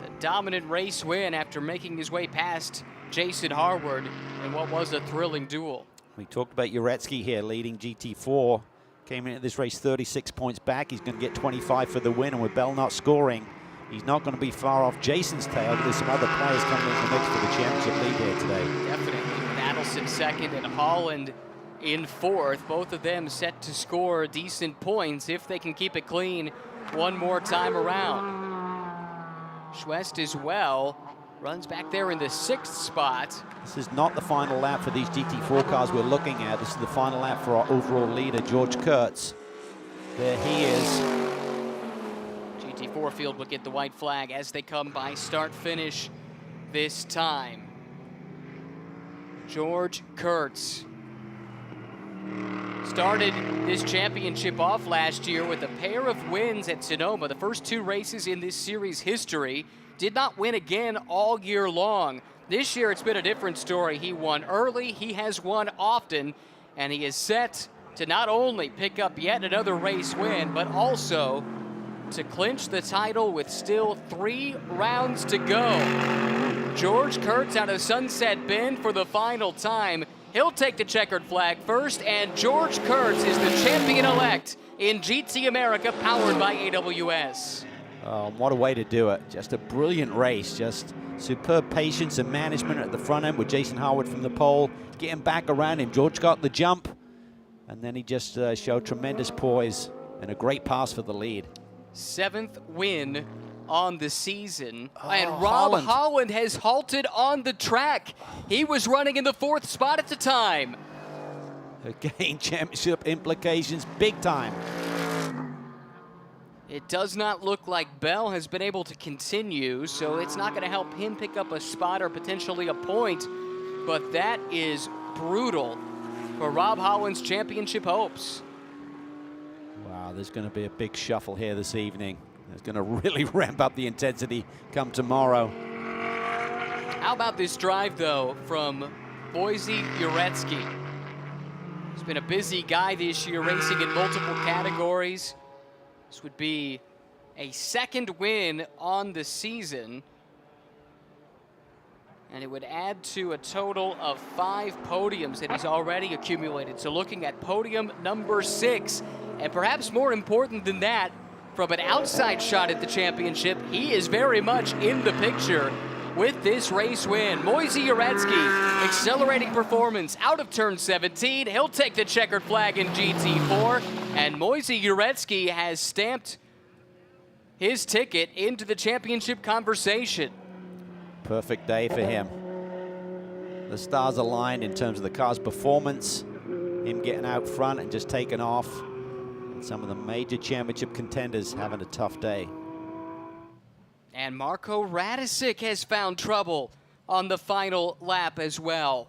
The dominant race win after making his way past Jason Harwood in what was a thrilling duel. We talked about Uretsky here leading GT4. Came into this race 36 points back. He's going to get 25 for the win, and with Bell not scoring, he's not going to be far off Jason's tail, but there's some other players coming in the mix for the championship lead here today. Definitely, with Adelson second and Holland in fourth. Both of them set to score decent points if they can keep it clean one more time around. Schwest as well runs back there in the sixth spot. This is not the final lap for these GT4 cars we're looking at. This is the final lap for our overall leader, George Kurtz. There he is. GT4 field will get the white flag as they come by start-finish this time. George Kurtz started this championship off last year with a pair of wins at Sonoma, the first two races in this series history. Did not win again all year long. This year it's been a different story. He won early, he has won often, and he is set to not only pick up yet another race win, but also to clinch the title with still 3 rounds to go. George Kurtz out of Sunset Bend for the final time. He'll take the checkered flag first, and George Kurtz is the champion-elect in GT America, powered by AWS. What a way to do it. Just a brilliant race. Just superb patience and management at the front end with Jason Harwood from the pole. Getting back around him. George got the jump, and then he just showed tremendous poise and a great pass for the lead. 7th win on the season, and Rob Holland has halted on the track. He was running in the 4th spot at the time. Again, championship implications big time. It does not look like Bell has been able to continue, so it's not going to help him pick up a spot or potentially a point, but that is brutal for Rob Holland's championship hopes. Wow, there's going to be a big shuffle here this evening. It's going to really ramp up the intensity come tomorrow. How about this drive, though, from Boise Uretsky? He's been a busy guy this year, racing in multiple categories. This would be a 2nd win on the season, and it would add to a total of 5 podiums that he's already accumulated. So looking at podium number 6, and perhaps more important than that, from an outside shot at the championship, he is very much in the picture with this race win. Moisey Uretsky, accelerating performance out of turn 17. He'll take the checkered flag in GT4, and Moisey Uretsky has stamped his ticket into the championship conversation. Perfect day for him. The stars aligned in terms of the car's performance, him getting out front and just taking off, and some of the major championship contenders having a tough day. And Marco Radicic has found trouble on the final lap as well.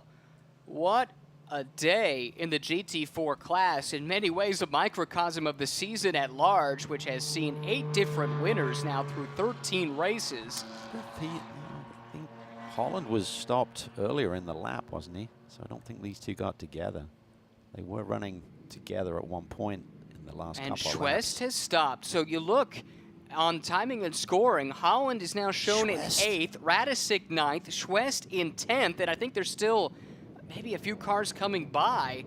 What a day in the GT4 class. In many ways, a microcosm of the season at large, which has seen 8 different winners now through 13 races. I think Holland was stopped earlier in the lap, wasn't he? So I don't think these two got together. They were running together at one point in the last couple of laps. And Schwest has stopped. So you look on timing and scoring, Holland is now shown in 8th, Radicic 9th, Schwest in 10th, and I think there's still maybe a few cars coming by.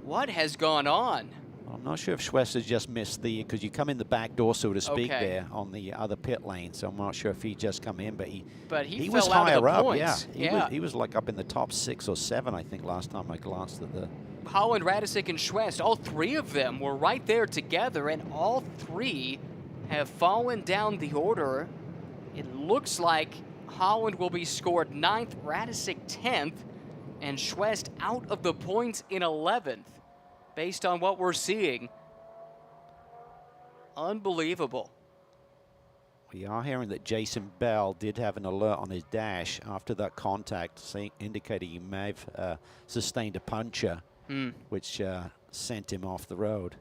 What has gone on? I'm not sure if Schwester's just missed because you come in the back door, so to speak, Okay. there on the other pit lane. So I'm not sure if he just come in, but he fell was out of higher the up. points. Yeah, he was like up in the top 6 or 7, I think, last time I glanced at the. Holland, Radisik, and Schwest, all three of them were right there together, and all three have fallen down the order. It looks like Holland will be scored 9th, Radisik 10th, and Schwest out of the points in 11th, based on what we're seeing. Unbelievable. We are hearing that Jason Bell did have an alert on his dash after that contact, indicating he may have sustained a puncture, which sent him off the road.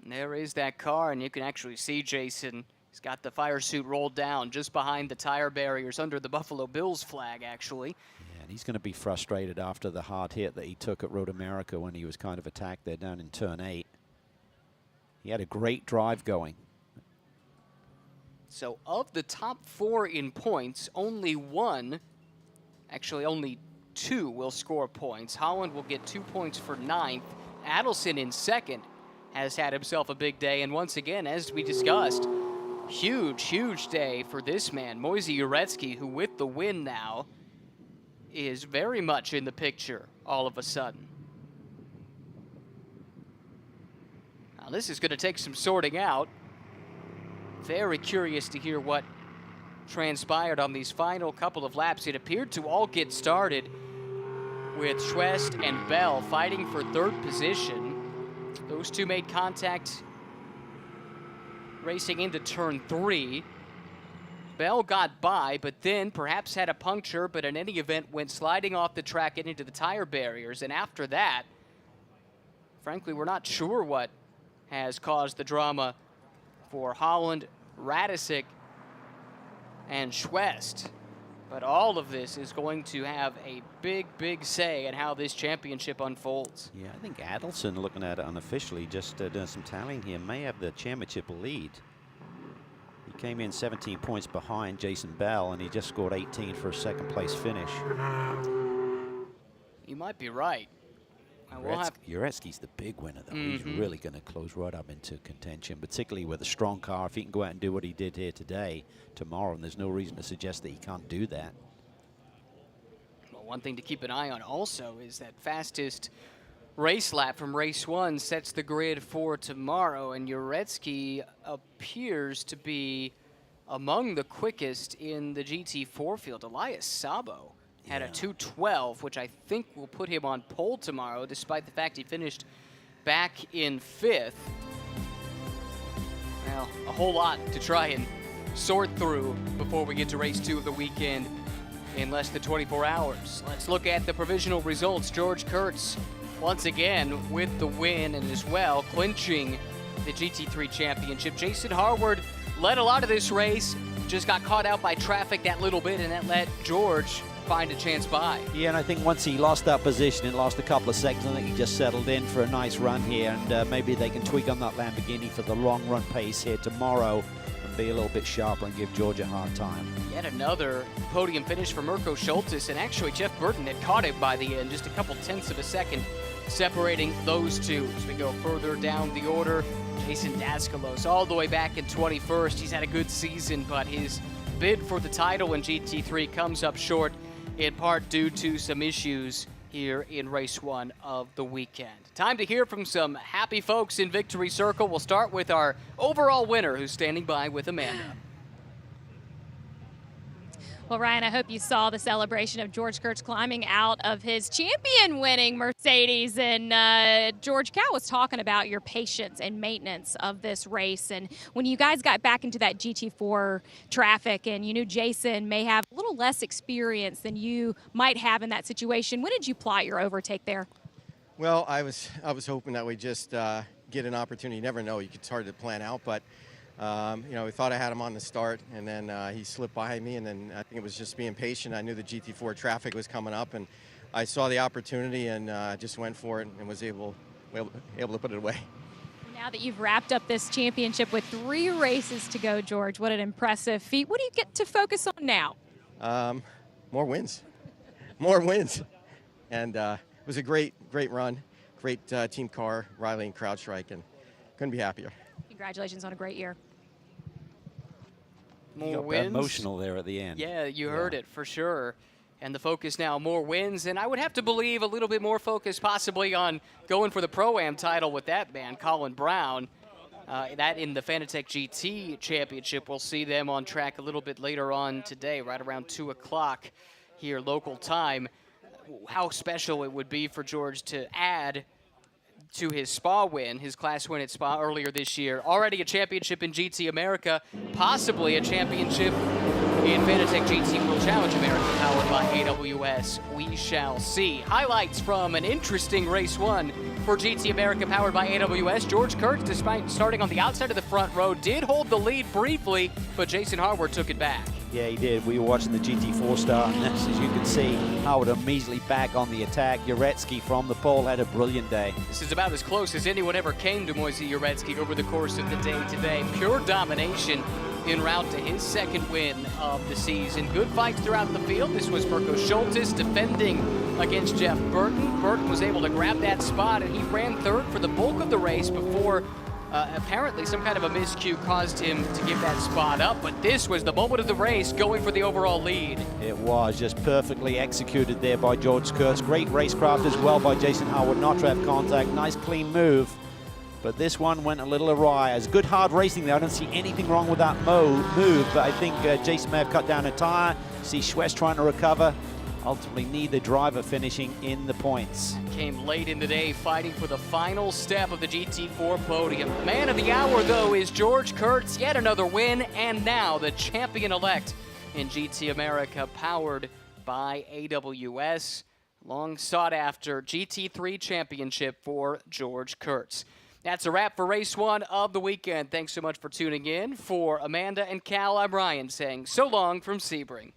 And there is that car, and you can actually see Jason. He's got the fire suit rolled down just behind the tire barriers under the Buffalo Bills flag, actually. Yeah, and he's going to be frustrated after the hard hit that he took at Road America when he was kind of attacked there down in turn 8. He had a great drive going. So of the top 4 in points, only 2 will score points. Holland will get 2 points for 9th. Adelson in 2nd has had himself a big day. And once again, as we discussed, huge day for this man, Moise Uretsky, who with the win now is very much in the picture all of a sudden. Now this is going to take some sorting out. Very curious to hear what transpired on these final couple of laps. It appeared to all get started with Schwest and Bell fighting for 3rd position. Those two made contact racing into turn 3. Bell got by, but then perhaps had a puncture, but in any event went sliding off the track and into the tire barriers. And after that, frankly, we're not sure what has caused the drama for Holland, Radisik, and Schwest. But all of this is going to have a big say in how this championship unfolds. Yeah, I think Adelson, looking at it unofficially, just doing some tallying here, may have the championship lead. He came in 17 points behind Jason Bell, and he just scored 18 for a 2nd place finish. You might be right. Uretsky's the big winner, though. He's really going to close right up into contention, particularly with a strong car. If he can go out and do what he did here today, tomorrow, and there's no reason to suggest that he can't do that. Well, one thing to keep an eye on also is that fastest race lap from race 1 sets the grid for tomorrow, and Uretsky appears to be among the quickest in the GT4 field. Elias Sabo had a 2:12, which I think will put him on pole tomorrow, despite the fact he finished back in 5th. Well, a whole lot to try and sort through before we get to race 2 of the weekend in less than 24 hours. Let's look at the provisional results. George Kurtz, once again, with the win and as well clinching the GT3 championship. Jason Harward led a lot of this race, just got caught out by traffic that little bit, and that let George find a chance by. Yeah, and I think once he lost that position and lost a couple of seconds, I think he just settled in for a nice run here, and maybe they can tweak on that Lamborghini for the long run pace here tomorrow and be a little bit sharper and give George a hard time. Yet another podium finish for Mirko Schultes, and actually Jeff Burton had caught him by the end, just a couple tenths of a second separating those two. As we go further down the order, Jason Daskalos all the way back in 21st. He's had a good season, but his bid for the title in GT3 comes up short, in part due to some issues here in race 1 of the weekend. Time to hear from some happy folks in Victory Circle. We'll start with our overall winner, who's standing by with Amanda. Well, Ryan, I hope you saw the celebration of George Kurtz climbing out of his champion-winning Mercedes. And George, Cal was talking about your patience and maintenance of this race. And when you guys got back into that GT4 traffic and you knew Jason may have a little less experience than you might have in that situation, when did you plot your overtake there? Well, I was hoping that we just get an opportunity. You never know. It's hard to plan out, but we thought I had him on the start, and then he slipped by me, and then I think it was just being patient. I knew the GT4 traffic was coming up, and I saw the opportunity and just went for it and was able to put it away. Now that you've wrapped up this championship with 3 races to go, George, what an impressive feat. What do you get to focus on now? More wins. More wins. And it was a great run. great team car, Riley and CrowdStrike, and couldn't be happier. Congratulations on a great year. You More got wins. emotional there at the end. Yeah, you heard it for sure. And the focus now, more wins. And I would have to believe a little bit more focus possibly on going for the Pro-Am title with that man, Colin Brown. That in the Fanatec GT Championship. We'll see them on track a little bit later on today, right around 2 o'clock here local time. How special it would be for George to add to his Spa win, his class win at Spa earlier this year. Already a championship in GT America, possibly a championship in Fanatec GT World Challenge America, powered by AWS. We shall see. Highlights from an interesting race one for GT America, powered by AWS. George Kurtz, despite starting on the outside of the front row, did hold the lead briefly, but Jason Harward took it back. Yeah, he did. We were watching the GT4 start, and as you can see, Howard immediately back on the attack. Uretsky from the pole had a brilliant day. This is about as close as anyone ever came to Moise Uretsky over the course of the day today. Pure domination en route to his second win of the season. Good fights throughout the field. This was Mirko Schultes defending against Jeff Burton. Burton was able to grab that spot, and he ran third for the bulk of the race before apparently some kind of a miscue caused him to give that spot up, but this was the moment of the race, going for the overall lead. It was just perfectly executed there by George Kurtz. Great racecraft as well by Jason Howard, not to have contact. Nice clean move, but this one went a little awry. As good hard racing there. I don't see anything wrong with that move, but I think Jason may have cut down a tire. See Schwest trying to recover. Ultimately, neither driver finishing in the points. Came late in the day, fighting for the final step of the GT4 podium. Man of the hour, though, is George Kurtz. Yet another win, and now the champion-elect in GT America, powered by AWS. Long sought-after GT3 championship for George Kurtz. That's a wrap for race one of the weekend. Thanks so much for tuning in. For Amanda and Cal, I'm Ryan saying so long from Sebring.